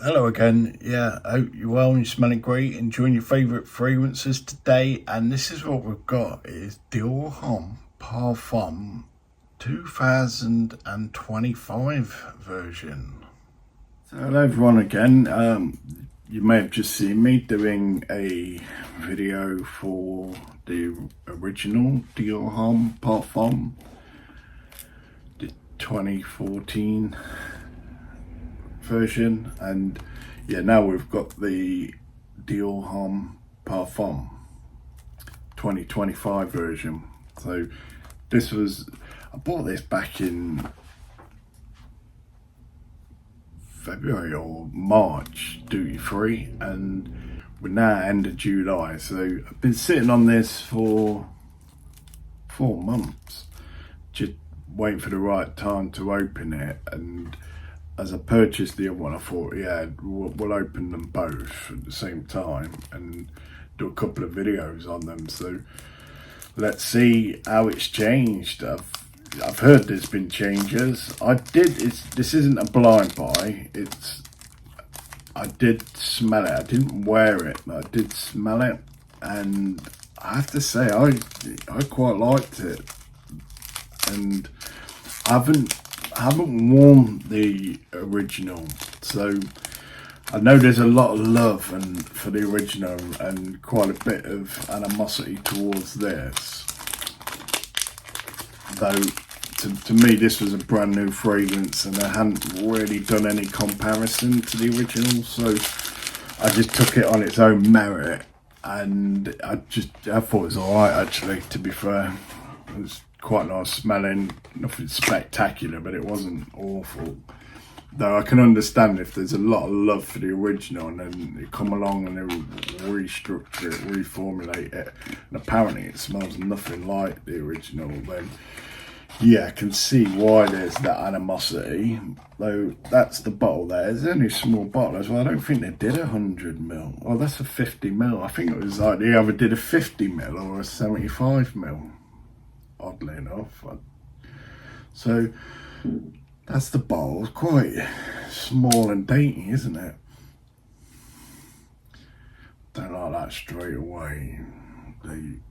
Hello again. Yeah, I hope you're well and you're smelling great, enjoying your favourite fragrances today. And this is what we've got is Dior Homme Parfum 2025 version. So hello everyone again. You may have just seen me doing a video for the original Dior Homme Parfum, the 2014 version, and yeah, now we've got the Dior Homme Parfum 2025 version. So I bought this back in February or March, duty free, and we're now end of July. So I've been sitting on this for 4 months, just waiting for the right time to open it. And as I purchased the other one, I thought, yeah, we'll open them both at the same time and do a couple of videos on them. So let's see how it's changed. I've heard there's been changes. This isn't a blind buy. I did smell it. I didn't wear it, but I did smell it, and I have to say I quite liked it. And I haven't worn the original, so I know there's a lot of love for the original and quite a bit of animosity towards this. Though to me this was a brand new fragrance and I hadn't really done any comparison to the original, so I just took it on its own merit, and I thought it was alright actually, to be fair. It was quite nice smelling, nothing spectacular, but it wasn't awful. Though I can understand if there's a lot of love for the original and then they come along and they restructure it, reformulate it, and apparently it smells nothing like the original, then yeah, I can see why there's that animosity. Though that's the bottle there. It's only a small bottle as well. I don't think they did 100ml. Oh, that's a 50ml. I think it was like they either did a 50ml or a 75ml. Oddly enough. So that's the bottle. It's quite small and dainty, isn't it? Don't like that straight away. The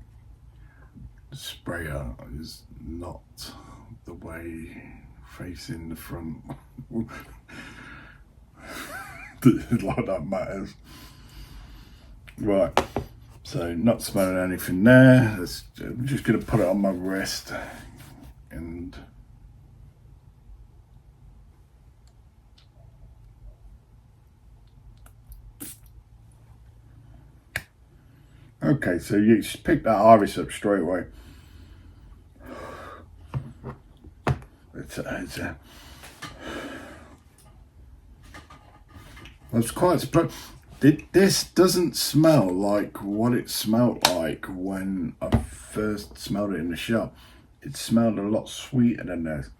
sprayer is not the way facing the front. Like that matters. Right. So not smelling anything there. I'm just going to put it on my wrist and okay, so you just pick that iris up straight away. I was quite surprised. This doesn't smell like what it smelled like when I first smelled it in the shop. It smelled a lot sweeter than this.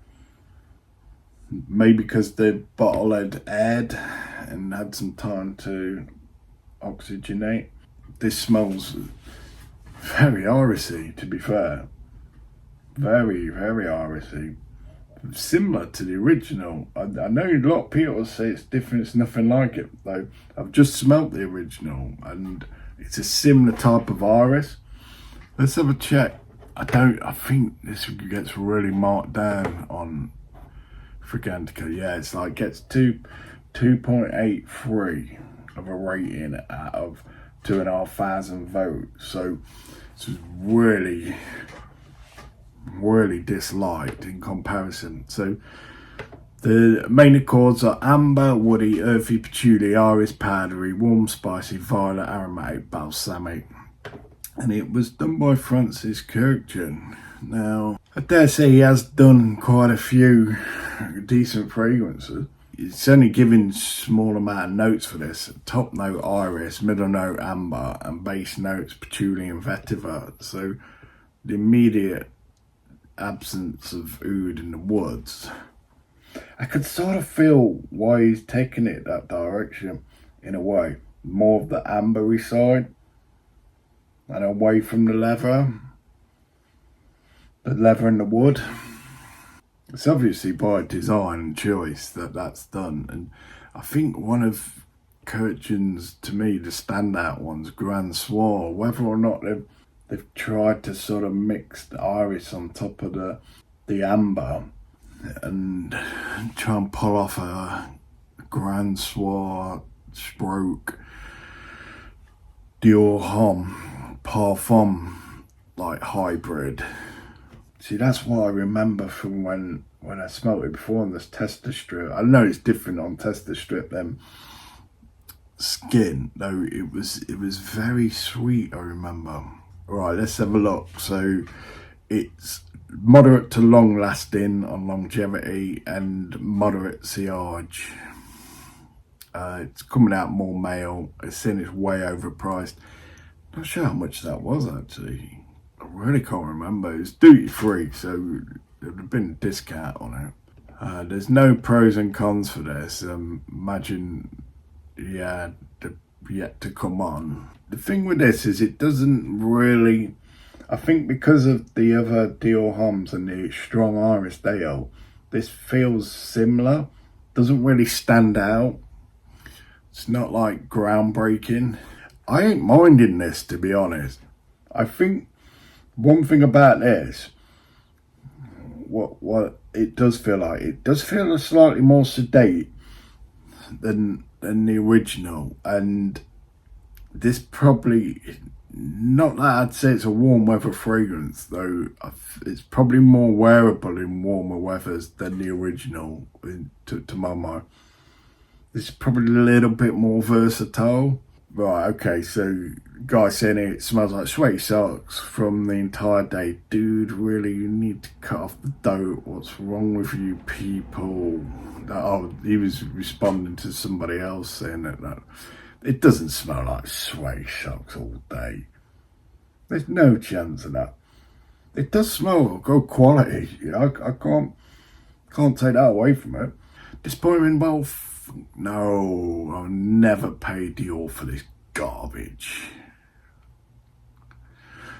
Maybe because the bottle had aired and had some time to oxygenate. This smells very irisy, to be fair. Very, very irisy. Similar to the original. I know a lot of people say it's different, it's nothing like it, though. I've just smelt the original and it's a similar type of iris. Let's have a check. I think this gets really marked down on Fragrantica. Yeah, it's like gets 2.83 of a rating out of 2,500 votes. So it's really disliked in comparison. So the main accords are amber, woody, earthy, patchouli, iris, powdery, warm, spicy, violet, aromatic, balsamic. And it was done by Francis Kurkdjian. Now, I dare say he has done quite a few decent fragrances. It's only giving small amount of notes for this. Top note iris, middle note amber, and base notes patchouli and vetiver. So the immediate absence of oud in the woods. I could sort of feel why he's taking it that direction in a way. More of the ambery side and away from the leather and the wood. It's obviously by design and choice that that's done, and I think one of Kurkdjian's, to me, the standout ones, Grand Soir. Whether or not they've tried to sort of mix the iris on top of the amber and try and pull off a Grand Soir stroke Dior Homme Parfum like hybrid. See, that's what I remember from when I smelt it before on this tester strip. I know it's different on tester strip than skin, though it was very sweet, I remember. Right, let's have a look. So it's moderate to long lasting on longevity and moderate sillage. It's coming out more male. It's saying it's way overpriced. Not sure how much that was actually. I really can't remember. It's duty free, so there would have been a discount on it. There's no pros and cons for this. Imagine, yeah, yet to come on. The thing with this is it doesn't really, I think because of the other Dior Hommes and the strong iris Dale, this feels similar. Doesn't really stand out. It's not like groundbreaking. I ain't minding this, to be honest. I think one thing about this, what it does feel slightly more sedate than the original, and this probably, not that I'd say it's a warm weather fragrance, though it's probably more wearable in warmer weathers than the original to my mind. This is probably a little bit more versatile. Right, okay, so guy saying it smells like sweaty socks from the entire day. Dude, really, you need to cut off the dough. What's wrong with you people? Oh, he was responding to somebody else saying that it doesn't smell like sweaty socks all day. There's no chance of that. It does smell good quality. You know, I can't take that away from it. Disappointment both. No, I'll never pay Dior for this garbage.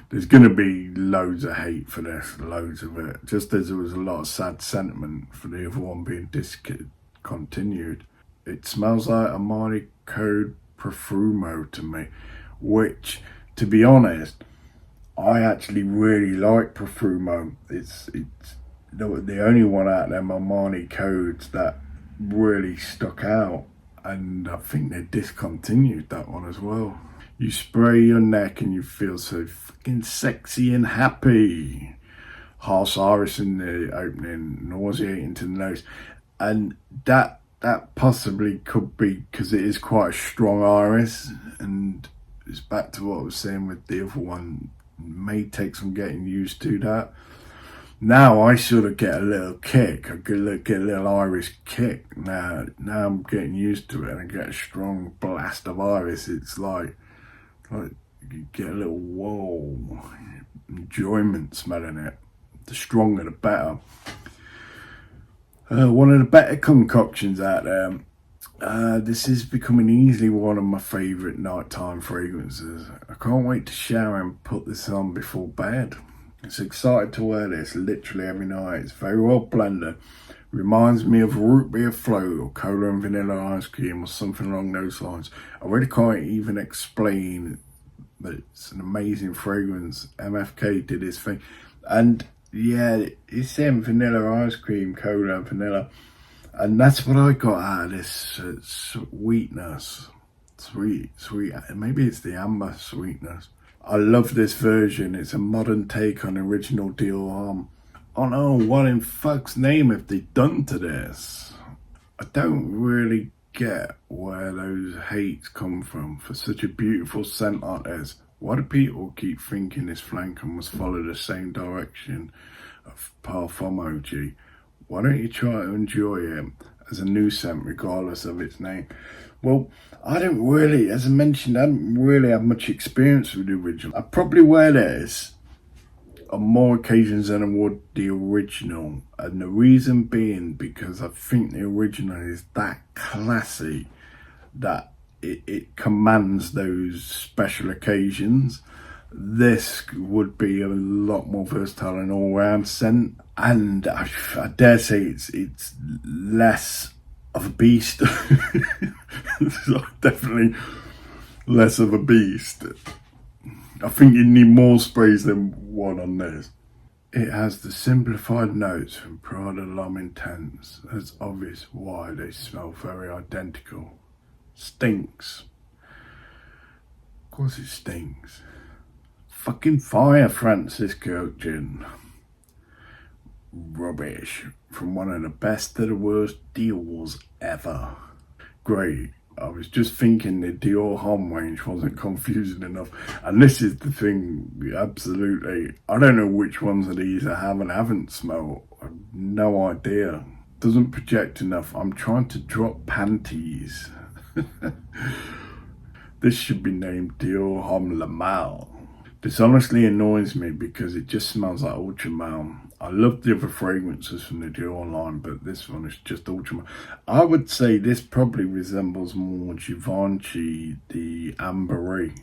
There's going to be loads of hate for this, loads of it. Just as there was a lot of sad sentiment for the other one being discontinued. It smells like Armani Code Profumo to me, which, to be honest, I actually really like Profumo. It's the only one out of them Armani codes that really stuck out, and I think they discontinued that one as well. You spray your neck and you feel so fucking sexy and happy. Harsh iris in the opening, nauseating to the nose, and that possibly could be because it is quite a strong iris, and it's back to what I was saying with the other one. May take some getting used to that. Now I sort of get a little kick. I get a little iris kick. Now I'm getting used to it, and I get a strong blast of iris. It's like you get a little whoa enjoyment smelling it. The stronger the better. One of the better concoctions out there. This is becoming easily one of my favourite nighttime fragrances. I can't wait to shower and put this on before bed. It's excited to wear this literally every night. It's very well blended. Reminds me of root beer float or cola and vanilla ice cream or something along those lines. I really can't even explain, but it's an amazing fragrance. MFK did his thing. And yeah, it's saying vanilla ice cream, cola and vanilla. And that's what I got out of this sweetness. Sweet. Maybe it's the amber sweetness. I love this version. It's a modern take on the original Dior Homme. Oh no, what in fuck's name have they done to this? I don't really get where those hates come from for such a beautiful scent like this. Why do people keep thinking this flanker must follow the same direction of Parfum OG? Why don't you try to enjoy it as a new scent regardless of its name? Well, I don't really, as I mentioned, I haven't really had much experience with the original. I probably wear this on more occasions than I would the original. And the reason being because I think the original is that classy that it commands those special occasions. This would be a lot more versatile and all-round scent. And I dare say it's less of a beast. So definitely less of a beast. I think you need more sprays than one on this. It has the simplified notes from Prada L'Homme Intense. It's obvious why they smell very identical. Stinks. Of course it stinks. Fucking fire, Francis Kurkdjian. Rubbish. From one of the best of the worst Diors ever. Great. I was just thinking the Dior Homme range wasn't confusing enough. And this is the thing, absolutely. I don't know which ones of these I have and haven't smelled. I have no idea. Doesn't project enough. I'm trying to drop panties. This should be named Dior Homme Lamal. This honestly annoys me because it just smells like Ultramal. I love the other fragrances from the Dior line, but this one is just Ultramal. I would say this probably resembles more Givenchy, the Ambery,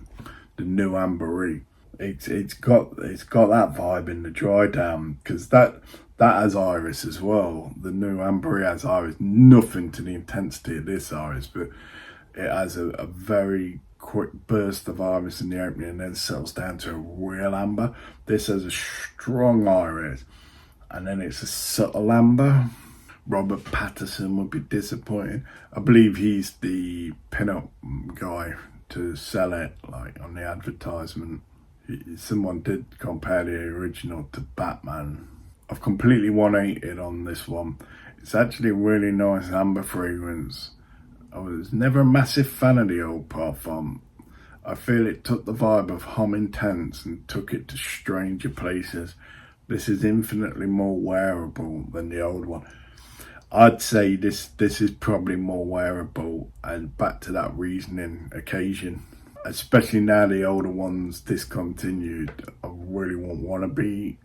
the new Ambery. It's got that vibe in the dry down, because that has iris as well. The new Ambery has iris, nothing to the intensity of this iris, but it has a very quick burst of iris in the opening and then settles down to a real amber. This has a strong iris and then it's a subtle amber. Robert Patterson would be disappointed. I believe he's the pin-up guy to sell it, like on the advertisement. Someone did compare the original to Batman. I've completely 180'd on this one. It's actually a really nice amber fragrance. I was never a massive fan of the old Parfum. I feel it took the vibe of Homme Intense and took it to stranger places. This is infinitely more wearable than the old one. I'd say this is probably more wearable, and back to that reasoning occasion. Especially now the older ones discontinued, I really won't want to be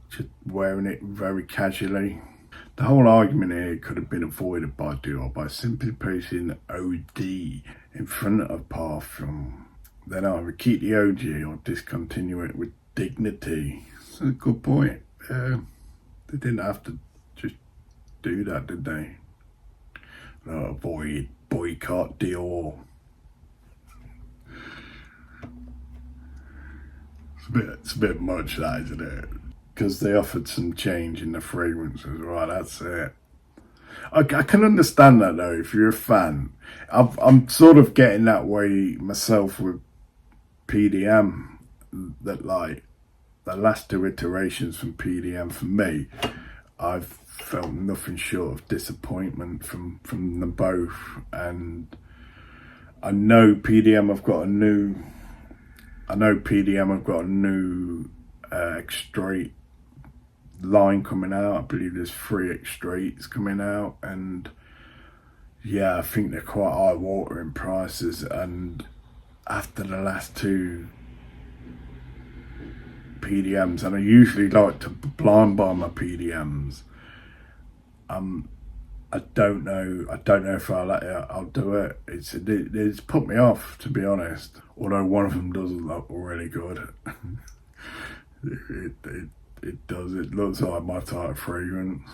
just wearing it very casually. The whole argument here could have been avoided by Dior by simply placing OD in front of Parfum. Then either keep the OG or discontinue it with dignity. That's a good point. They didn't have to just do that, did they? Boycott Dior. It's a bit much, that, isn't it? Because they offered some change in the fragrances, right? That's it. I can understand that though, if you're a fan. I'm sort of getting that way myself with PDM, that like the last two iterations from PDM for me, I've felt nothing short of disappointment from them both. And I know PDM have got a new extrait line coming out. I believe there's 3 extraits coming out, and yeah, I think they're quite high water in prices. And after the last 2 PDMs, and I usually like to blind buy my PDMs, I don't know if I'll do it. It's put me off, to be honest. Although one of them does look really good. It does. It looks like my type of fragrance.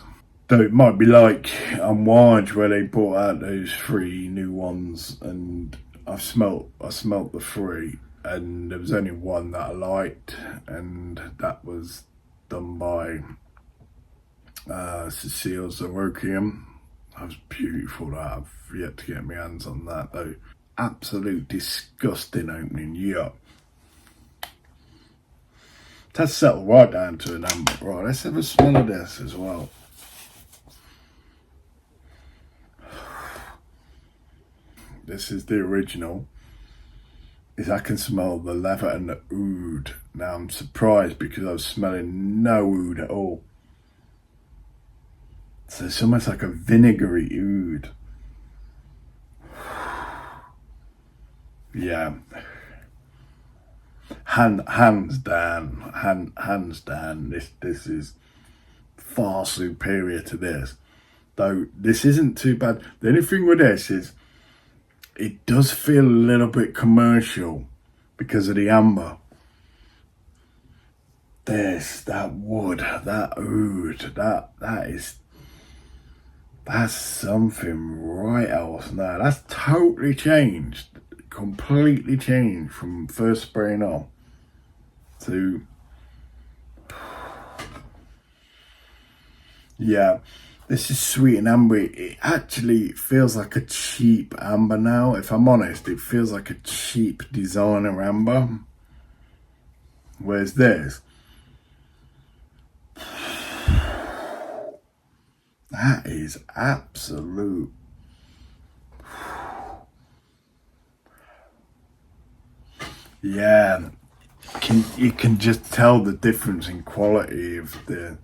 Though it might be like Unwind, where they brought out those 3 new ones, and I smelt the 3, and there was only one that I liked, and that was done by Cecile Zarokian. That was beautiful. That I've yet to get my hands on that though. Absolute disgusting opening. Yuck. That's settled right down to an amber. Right, let's have a smell of this as well. This is the original. I can smell the leather and the oud. Now I'm surprised because I was smelling no oud at all. So it's almost like a vinegary oud. Yeah. Hands down, this is far superior to this. Though this isn't too bad. The only thing with this is it does feel a little bit commercial because of the amber. That wood, that oud, that is That's something right else now. That's totally changed, completely changed from first spraying on to, yeah, this is sweet and amber. It actually feels like a cheap amber now. If I'm honest, it feels like a cheap designer amber. Whereas this, that is absolute. Yeah, you can just tell the difference in quality of the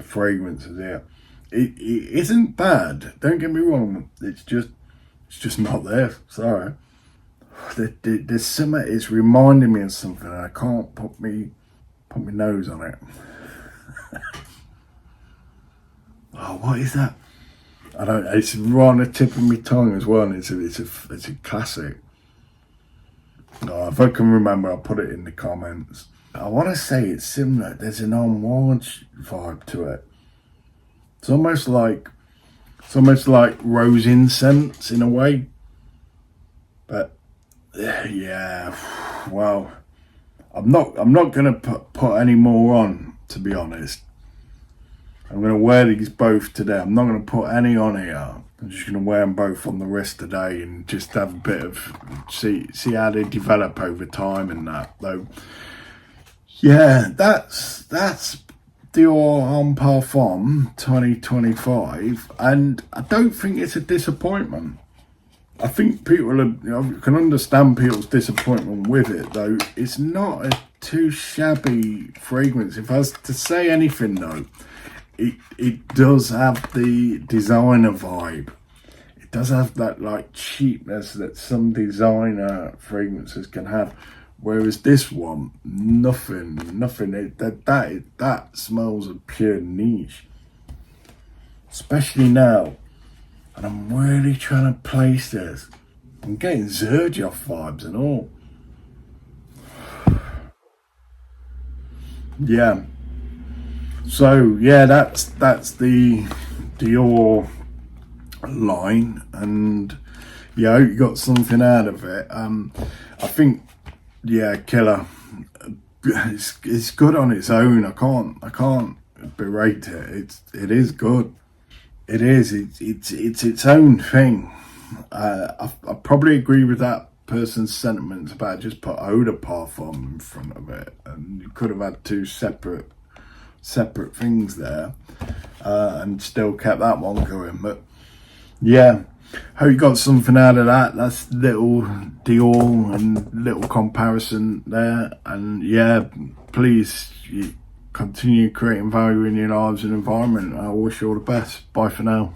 fragrances here. It isn't bad. Don't get me wrong. It's just not there. Sorry. There's something. It's reminding me of something. And I can't put my nose on it. Oh, what is that? I don't. It's right on the tip of my tongue as well. And it's a classic. Oh, if I can remember, I'll put it in the comments. I want to say it's similar. There's an orange vibe to it. It's almost like rose incense in a way. But yeah, well, I'm not gonna put any more on, to be honest. I'm gonna wear these both today. I'm not gonna put any on here. I'm just gonna wear them both on the wrist today and just have a bit of see how they develop over time and that. Though, yeah, that's Dior Homme Parfum 2025, and I don't think it's a disappointment. I think people can understand people's disappointment with it, though. It's not a too shabby fragrance. If I was to say anything, though, it does have the designer vibe. It does have that like cheapness that some designer fragrances can have. Whereas this one, nothing. That smells of pure niche. Especially now. And I'm really trying to place this. I'm getting Xerjoff vibes and all. Yeah. So yeah, that's the Dior line, and yeah, I hope you got something out of it. I think, yeah, killer. It's good on its own. I can't berate it. It is good. It is. It's its own thing. I probably agree with that person's sentiments about just put eau de parfum in front of it, and you could have had two separate things there, and still kept that one going. But yeah, hope you got something out of that. That's little Dior and little comparison there. And yeah, please continue creating value in your lives and environment. I wish you all the best. Bye for now.